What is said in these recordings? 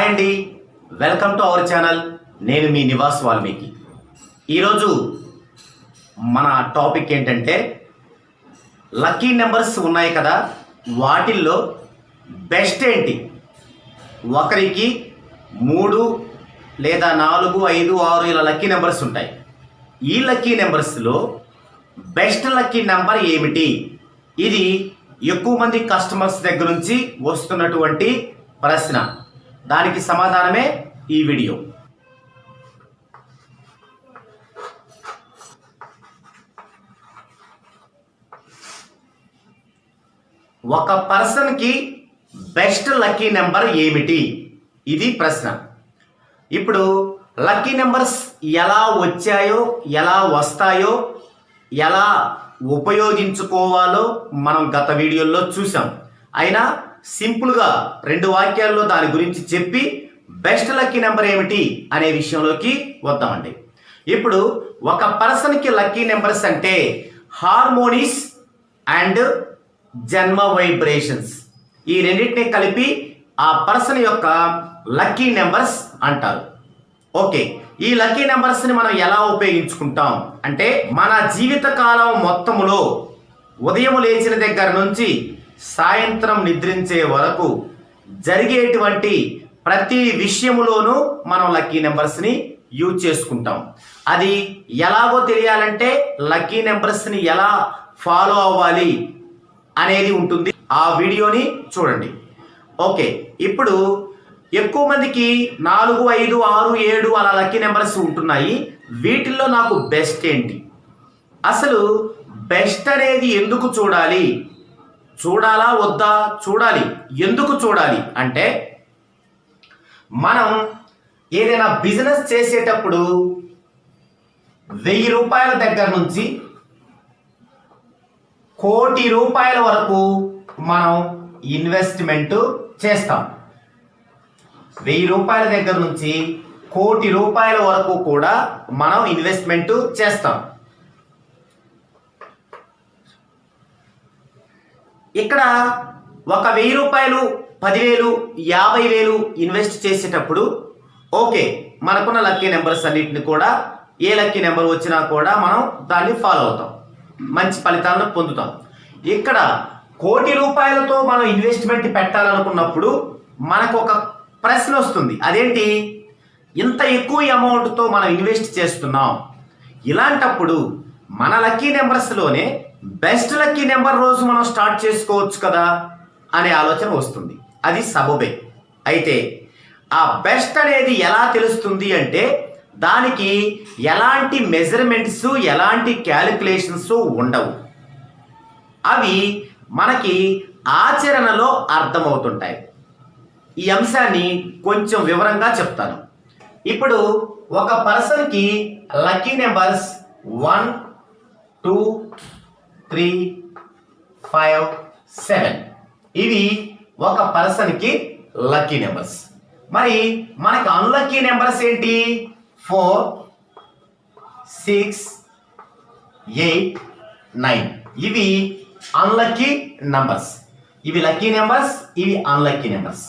Hi అండి, welcome to our channel. నేను మీ నివాస్ వాల్మీకి. ఈరోజు మన టాపిక్ ఏంటంటే లక్కీ నెంబర్స్ ఉన్నాయి కదా, వాటిల్లో బెస్ట్ ఏంటి. ఒకరికి 3 లేదా 4, 5, 6 ఇలా లక్కీ నెంబర్స్ ఉంటాయి. ఈ లక్కీ నెంబర్స్లో బెస్ట్ లక్కీ నెంబర్ ఏమిటి? ఇది ఎక్కువ మంది కస్టమర్స్ దగ్గర నుంచి వస్తున్నటువంటి ప్రశ్న. దానికి సమాధానమే ఈ వీడియో. ఒక పర్సన్కి బెస్ట్ లక్కీ నెంబర్ ఏమిటి? ఇది ప్రశ్న. ఇప్పుడు లక్కీ నెంబర్స్ ఎలా వచ్చాయో, ఎలా వస్తాయో, ఎలా ఉపయోగించుకోవాలో మనం గత వీడియోల్లో చూసాం. అయినా సింపుల్గా 2 వాక్యాల్లో దాని గురించి చెప్పి బెస్ట్ లక్కీ నెంబర్ ఏమిటి అనే విషయంలోకి వద్దామండి. ఇప్పుడు ఒక పర్సన్కి లక్కీ నెంబర్స్ అంటే హార్మోనీస్ అండ్ జన్మ వైబ్రేషన్స్, ఈ రెండింటిని కలిపి ఆ పర్సన్ యొక్క లక్కీ నెంబర్స్ అంటారు. ఓకే, ఈ లక్కీ నెంబర్స్ని మనం ఎలా ఉపయోగించుకుంటాం అంటే మన జీవితకాలం మొత్తములో ఉదయం లేచిన దగ్గర నుంచి సాయంత్రం నిద్రించే వరకు జరిగేటువంటి ప్రతి విషయములోనూ మనం లక్కీ నెంబర్స్ని యూజ్ చేసుకుంటాం. అది ఎలాగో తెలియాలంటే లక్కీ నెంబర్స్ని ఎలా ఫాలో అవ్వాలి అనేది ఉంటుంది. ఆ వీడియోని చూడండి. ఓకే, ఇప్పుడు ఎక్కువ మందికి 4, 5, 6, 7 అలా లక్కీ నెంబర్స్ ఉంటున్నాయి. వీటిల్లో నాకు బెస్ట్ ఏంటి? అసలు బెస్ట్ అనేది ఎందుకు చూడాలి? చూడాలా వద్దా? చూడాలి. ఎందుకు చూడాలి అంటే మనం ఏదైనా బిజినెస్ చేసేటప్పుడు 1000 రూపాయల దగ్గర నుంచి 1 కోటి రూపాయల వరకు మనం ఇన్వెస్ట్మెంట్ చేస్తాం. 1000 రూపాయల దగ్గర నుంచి 1 కోటి రూపాయల వరకు కూడా మనం ఇన్వెస్ట్మెంట్ చేస్తాం. ఇక్కడ ఒక 1000 రూపాయలు, 10,000, 50,000 ఇన్వెస్ట్ చేసేటప్పుడు ఓకే, మనకున్న లక్కీ నెంబర్స్ అన్నిటిని కూడా ఏ లక్కీ నెంబర్ వచ్చినా కూడా మనం దాన్ని ఫాలో అవుతాం, మంచి ఫలితాలను పొందుతాం. ఇక్కడ 1 కోటి రూపాయలతో మనం ఇన్వెస్ట్మెంట్ పెట్టాలనుకున్నప్పుడు మనకు ఒక ప్రశ్న వస్తుంది. అదేంటి, ఇంత ఎక్కువ అమౌంట్తో మనం ఇన్వెస్ట్ చేస్తున్నాం, ఇలాంటప్పుడు మన లక్కీ నెంబర్స్లోనే బెస్ట్ లక్కీ నెంబర్ రోజు మనం స్టార్ట్ చేసుకోవచ్చు కదా అనే ఆలోచన వస్తుంది. అది సబబే. అయితే ఆ బెస్ట్ అనేది ఎలా తెలుస్తుంది అంటే దానికి ఎలాంటి మెజర్మెంట్స్, ఎలాంటి క్యాలిక్యులేషన్స్ ఉండవు. అవి మనకి ఆచరణలో అర్థమవుతుంటాయి. ఈ అంశాన్ని కొంచెం వివరంగా చెప్తాను. ఇప్పుడు ఒక పర్సన్కి లక్కీ నెంబర్స్ 1, 2, 3, 5, 7 ఇవి ఒక పర్సన్కి లక్కీ నెంబర్స్. మరి మనకి అన్లక్కీ నెంబర్స్ ఏంటి? 4, 6, 8, 9 ఇవి అన్లక్కీ నెంబర్స్. ఇవి లక్కీ నెంబర్స్, ఇవి అన్లక్కీ నెంబర్స్.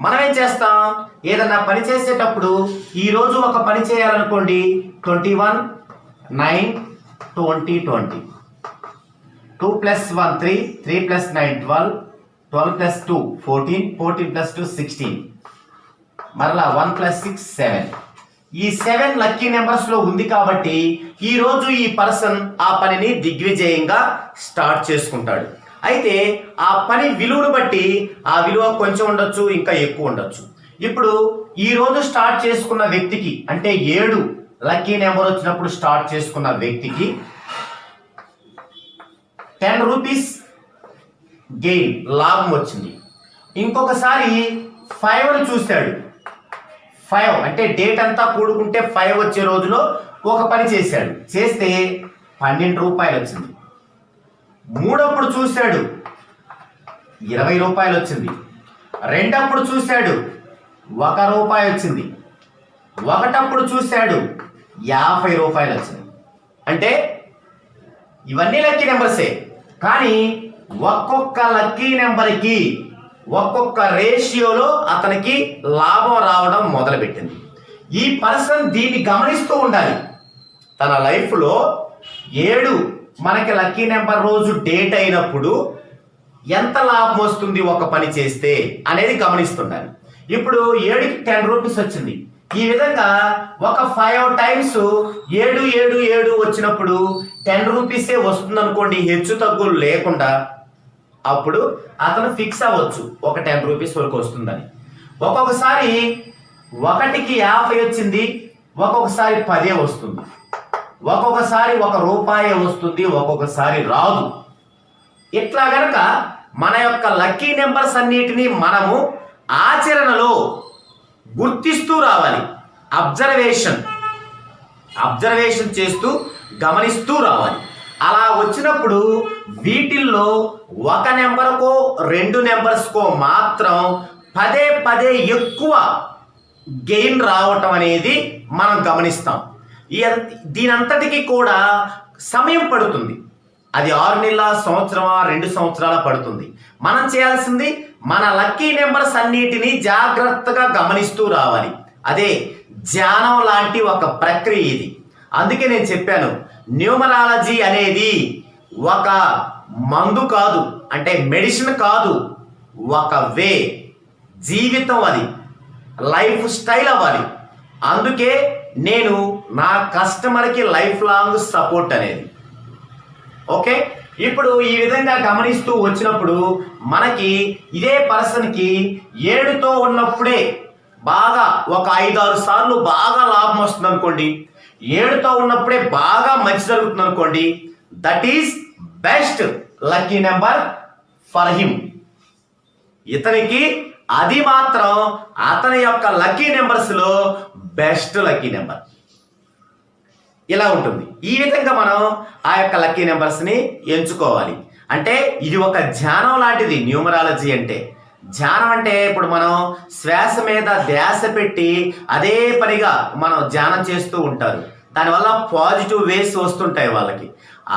మనం ఏం చేస్తాం, ఏదన్నా పని చేసేటప్పుడు ఈరోజు ఒక పని చేయాలనుకోండి, 21, 9, 20, 20, 2 + 1 3, 3 + 9 12, 12 + 2 14, 14 + 2 16, మరలా 1 + 6 7. ఈ 7 లక్కీ నెంబర్స్ లో ఉంది కాబట్టి ఈ రోజు ఈ పర్సన్ ఆ పనిని దిగ్విజయంగా స్టార్ట్ చేసుకుంటాడు. అయితే ఆ పని విలువను బట్టి ఆ విలువ కొంచెం ఉండొచ్చు, ఇంకా ఎక్కువ ఉండొచ్చు. ఇప్పుడు ఈ రోజు స్టార్ట్ చేసుకున్న వ్యక్తికి అంటే 7 లక్కీ నెంబర్ వచ్చినప్పుడు స్టార్ట్ చేసుకున్న వ్యక్తికి 10 రూపీస్ గెయిన్, లాభం వచ్చింది. ఇంకొకసారి 5 చూశాడు. 5 అంటే డేట్ అంతా కూడుకుంటే 5 వచ్చే రోజులో ఒక పని చేశాడు. చేస్తే 12 రూపాయలు వచ్చింది. 3 చూశాడు, 20 రూపాయలు వచ్చింది. 2 చూశాడు, 1 రూపాయి వచ్చింది. 1 చూశాడు, 50 రూపాయలు వచ్చింది. అంటే ఇవన్నీ లక్కీ నెంబర్సే, కానీ ఒక్కొక్క లక్కీ నెంబర్కి ఒక్కొక్క రేషియోలో అతనికి లాభం రావడం మొదలుపెట్టింది. ఈ పర్సన్ దీన్ని గమనిస్తూ ఉండాలి. తన లైఫ్లో 7 మనకి లక్కీ నెంబర్ రోజు డేట్ అయినప్పుడు ఎంత లాభం వస్తుంది ఒక పని చేస్తే అనేది గమనిస్తుండాలి. ఇప్పుడు 7కి 10 రూపీస్ వచ్చింది. ఈ విధంగా ఒక 5 టైమ్స్ 7 వచ్చినప్పుడు 10 రూపీసే వస్తుంది అనుకోండి, హెచ్చు తగ్గులు లేకుండా. అప్పుడు అతను ఫిక్స్ అవ్వచ్చు ఒక 10 రూపీస్ వరకు వస్తుందని. ఒక్కొక్కసారి 1కి 50 వచ్చింది, ఒక్కొక్కసారి 10 వస్తుంది, ఒక్కొక్కసారి 1 రూపాయి వస్తుంది, ఒక్కొక్కసారి రాదు. ఇట్లా గనక మన యొక్క లక్కీ నెంబర్స్ అన్నిటినీ మనము ఆచరణలో గుర్తిస్తూ రావాలి. అబ్జర్వేషన్ చేస్తూ గమనిస్తూ రావాలి. అలా వచ్చినప్పుడు వీటిల్లో 1 నెంబర్కో 2 నెంబర్స్కో మాత్రం పదే ఎక్కువ గెయిన్ రావటం అనేది మనం గమనిస్తాం. దీనంతటికి కూడా సమయం పడుతుంది. అది 6 నెలల, సంవత్సరమా, 2 సంవత్సరాల పడుతుంది. మనం చేయాల్సింది మన లక్కీ నెంబర్స్ అన్నిటినీ జాగ్రత్తగా గమనిస్తూ రావాలి. అదే ధ్యానం లాంటి ఒక ప్రక్రియ ఇది. అందుకే నేను చెప్పాను, న్యూమరాలజీ అనేది ఒక మందు కాదు, అంటే మెడిసిన్ కాదు, ఒక వే, జీవితం, అది లైఫ్ స్టైల్ అవ్వాలి. అందుకే నేను నా కస్టమర్కి లైఫ్ లాంగ్ సపోర్ట్ అనేది. ఓకే, ఇప్పుడు ఈ విధంగా గమనిస్తూ వచ్చినప్పుడు మనకి ఇదే పర్సన్కి 7తో ఉన్నప్పుడే బాగా ఒక 5-6 సార్లు బాగా లాభం వస్తుంది అనుకోండి, 7తో ఉన్నప్పుడే బాగా మంచి జరుగుతుంది అనుకోండి, that is best lucky number for him. ఇతనికి అది మాత్రం అతని యొక్క లక్కీ నెంబర్స్లో బెస్ట్ లక్కీ నెంబర్. ఇలా ఉంటుంది. ఈ విధంగా మనం ఆ యొక్క లక్కీ నెంబర్స్ని ఎంచుకోవాలి. అంటే ఇది ఒక ధ్యానం లాంటిది. న్యూమరాలజీ అంటే ధ్యానం. అంటే ఇప్పుడు మనం శ్వాస మీద ధ్యాస పెట్టి అదే పనిగా మనం ధ్యానం చేస్తూ ఉంటారు. దానివల్ల పాజిటివ్ వేస్ వస్తుంటాయి వాళ్ళకి.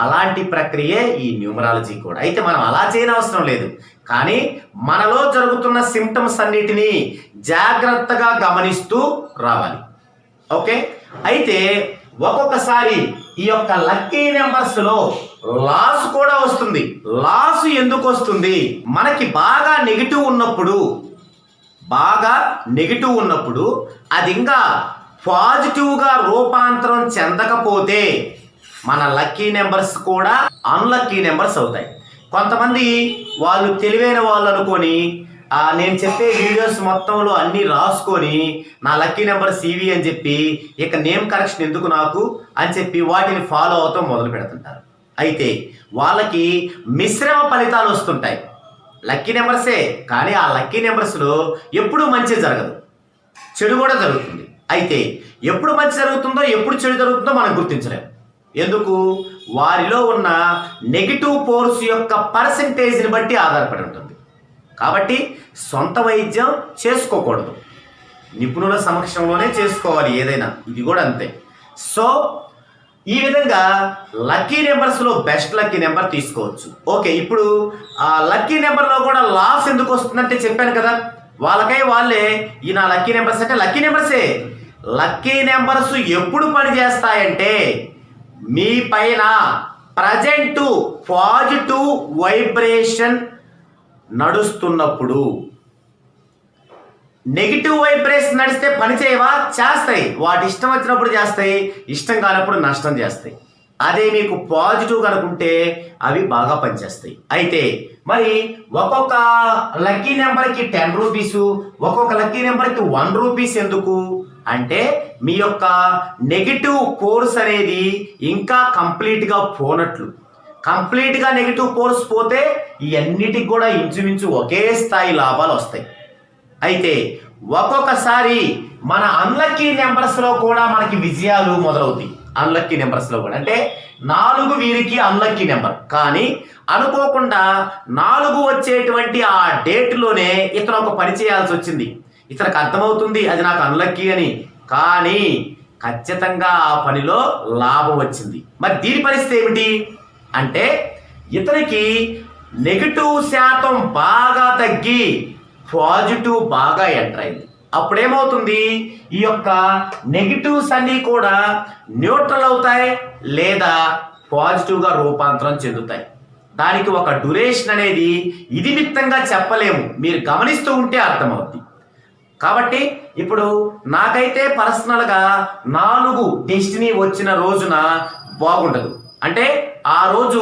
అలాంటి ప్రక్రియే ఈ న్యూమరాలజీ కూడా. అయితే మనం అలా చేయనవసరం లేదు, కానీ మనలో జరుగుతున్న సిమ్టమ్స్ అన్నిటినీ జాగ్రత్తగా గమనిస్తూ రావాలి. ఓకే, అయితే ఒక్కొక్కసారి ఈ యొక్క లక్కీ నెంబర్స్ లో లాస్ కూడా వస్తుంది. లాస్ ఎందుకు వస్తుంది? మనకి బాగా నెగిటివ్ ఉన్నప్పుడు అది ఇంకా పాజిటివ్గా రూపాంతరం చెందకపోతే మన లక్కీ నెంబర్స్ కూడా అన్లక్కీ నెంబర్స్ అవుతాయి. కొంతమంది వాళ్ళు తెలివైన వాళ్ళు అనుకొని నేను చెప్పే వీడియోస్ మొత్తంలో అన్నీ రాసుకొని నా లక్కీ నెంబర్ CV అని చెప్పి ఇక నేమ్ కరెక్షన్ ఎందుకు నాకు అని చెప్పి వాటిని ఫాలో అవుతాం మొదలు పెడుతుంటారు. అయితే వాళ్ళకి మిశ్రమ ఫలితాలు వస్తుంటాయి. లక్కీ నెంబర్సే, కానీ ఆ లక్కీ నెంబర్స్లో ఎప్పుడూ మంచి జరగదు, చెడు కూడా జరుగుతుంది. అయితే ఎప్పుడు మంచి జరుగుతుందో ఎప్పుడు చెడు జరుగుతుందో మనం గుర్తించలేము. ఎందుకు? వారిలో ఉన్న నెగిటివ్ ఫోర్స్ యొక్క పర్సెంటేజ్ని బట్టి ఆధారపడి ఉంటుంది. కాబట్టి సొంత వైద్యం చేసుకోకూడదు, నిపుణుల సమక్షంలోనే చేసుకోవాలి ఏదైనా. ఇది కూడా అంతే. సో ఈ విధంగా లక్కీ నెంబర్స్లో బెస్ట్ లక్కీ నెంబర్ తీసుకోవచ్చు. ఓకే, ఇప్పుడు ఆ లక్కీ నెంబర్లో కూడా లాస్ ఎందుకు వస్తుందంటే చెప్పాను కదా, వాళ్ళే ఈ నా లక్కీ నెంబర్స్ అంటే లక్కీ నెంబర్సే. లక్కీ నెంబర్స్ ఎప్పుడు పని చేస్తాయంటే మీ పైన ప్రజెంట్ పాజిటివ్ వైబ్రేషన్ నడుస్తున్నప్పుడు. నెగిటివ్ వైబ్రేషన్ నడిస్తే పని చేయవా? చేస్తాయి. వాటి ఇష్టం వచ్చినప్పుడు చేస్తాయి, ఇష్టం కానప్పుడు నష్టం చేస్తాయి. అదే మీకు పాజిటివ్ కనుకుంటే అవి బాగా పనిచేస్తాయి. అయితే మరి ఒక్కొక్క లక్కీ నెంబర్కి 10 రూపీసు, ఒక్కొక్క లక్కీ నెంబర్కి 1 రూపీస్ ఎందుకు అంటే మీ యొక్క నెగిటివ్ కోర్స్ అనేది ఇంకా కంప్లీట్గా పోనట్లు. కంప్లీట్గా నెగిటివ్ ఫోర్స్ పోతే ఇవన్నిటికి కూడా ఇంచుమించు ఒకే స్థాయి లాభాలు వస్తాయి. అయితే ఒక్కొక్కసారి మన అన్లక్కీ నెంబర్స్లో కూడా మనకి విజయాలు మొదలవుతాయి. అన్లక్కీ నెంబర్స్లో కూడా అంటే 4 వీరికి అన్లక్కీ నెంబర్, కానీ అనుకోకుండా 4 వచ్చేటువంటి ఆ డేట్లోనే ఇతను ఒక పని చేయాల్సి వచ్చింది. ఇతనికి అర్థమవుతుంది అది నాకు అన్లక్కీ అని, కానీ ఖచ్చితంగా ఆ పనిలో లాభం వచ్చింది. మరి దీని పరిస్థితి ఏమిటి అంటే ఇతనికి నెగిటివ్ శాతం బాగా తగ్గి పాజిటివ్ బాగా ఎంటర్ అయింది. అప్పుడేమవుతుంది, ఈ యొక్క నెగిటివ్స్ అన్నీ కూడా న్యూట్రల్ అవుతాయి లేదా పాజిటివ్గా రూపాంతరం చెందుతాయి. దానికి ఒక డ్యూరేషన్ అనేది ఇది మిత్తంగా చెప్పలేము, మీరు గమనిస్తూ ఉంటే అర్థమవుద్ది. కాబట్టి ఇప్పుడు నాకైతే పర్సనల్గా 4 డెస్టినీ వచ్చిన రోజున బాగుండదు. అంటే ఆ రోజు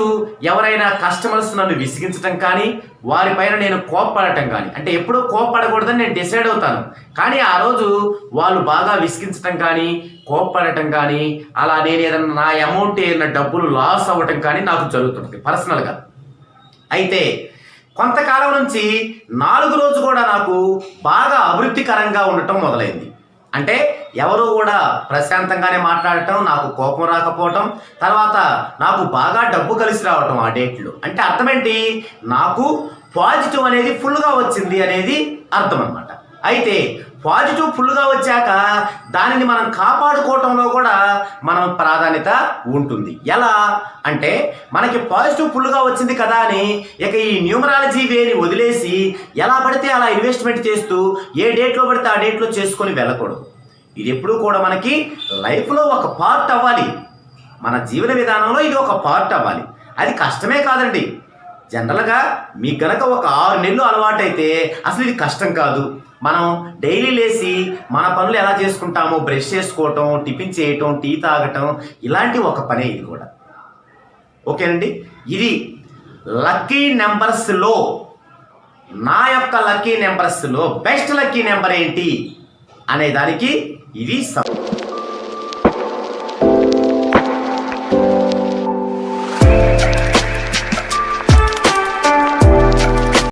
ఎవరైనా కస్టమర్స్ నన్ను విసిగించడం కానీ, వారిపైన నేను కోప్పడటం కానీ, అంటే ఎప్పుడూ కోప్పడకూడదని నేను డిసైడ్ అవుతాను. కానీ ఆ రోజు వాళ్ళు బాగా విసిగించడం కానీ, కోప్పడటం కానీ, అలా నేను ఏదైనా నా అమౌంట్ ఏదైనా డబ్బులు లాస్ అవ్వటం కానీ నాకు జరుగుతుంది పర్సనల్గా. అయితే కొంతకాలం నుంచి 4 రోజు కూడా నాకు బాగా అభివృద్ధికరంగా ఉండటం మొదలైంది. అంటే ఎవరు కూడా ప్రశాంతంగానే మాట్లాడటం, నాకు కోపం రాకపోవటం, తర్వాత నాకు బాగా డబ్బు కలిసి రావటం ఆ డేట్లో. అంటే అర్థం ఏంటి, నాకు పాజిటివ్ అనేది ఫుల్గా వచ్చింది అనేది అర్థం అన్నమాట. అయితే పాజిటివ్ ఫుల్గా వచ్చాక దానిని మనం కాపాడుకోవటంలో కూడా మనం ప్రాధాన్యత ఉంటుంది. ఎలా అంటే మనకి పాజిటివ్ ఫుల్గా వచ్చింది కదా అని ఇక ఈ న్యూమరాలజీ వేని వదిలేసి ఎలా పడితే అలా ఇన్వెస్ట్మెంట్ చేస్తూ ఏ డేట్లో పడితే ఆ డేట్లో చేసుకొని వెళ్ళకూడదు. ఇది ఎప్పుడూ కూడా మనకి లైఫ్లో ఒక పార్ట్ అవ్వాలి, మన జీవన విధానంలో ఇది ఒక పార్ట్ అవ్వాలి. అది కష్టమే కాదండి. జనరల్గా మీకు కనుక ఒక 6 నెలలు అలవాటైతే అసలు ఇది కష్టం కాదు. మనం డైలీ లేచి మన పనులు ఎలా చేసుకుంటామో, బ్రష్ చేసుకోవటం, టిఫిన్ చేయటం, టీ తాగటం, ఇలాంటి ఒక పనే ఇది కూడా. ఓకేనండి, ఇది లక్కీ నెంబర్స్లో నా యొక్క లక్కీ నెంబర్స్లో బెస్ట్ లక్కీ నెంబర్ ఏంటి అనే దానికి ఇది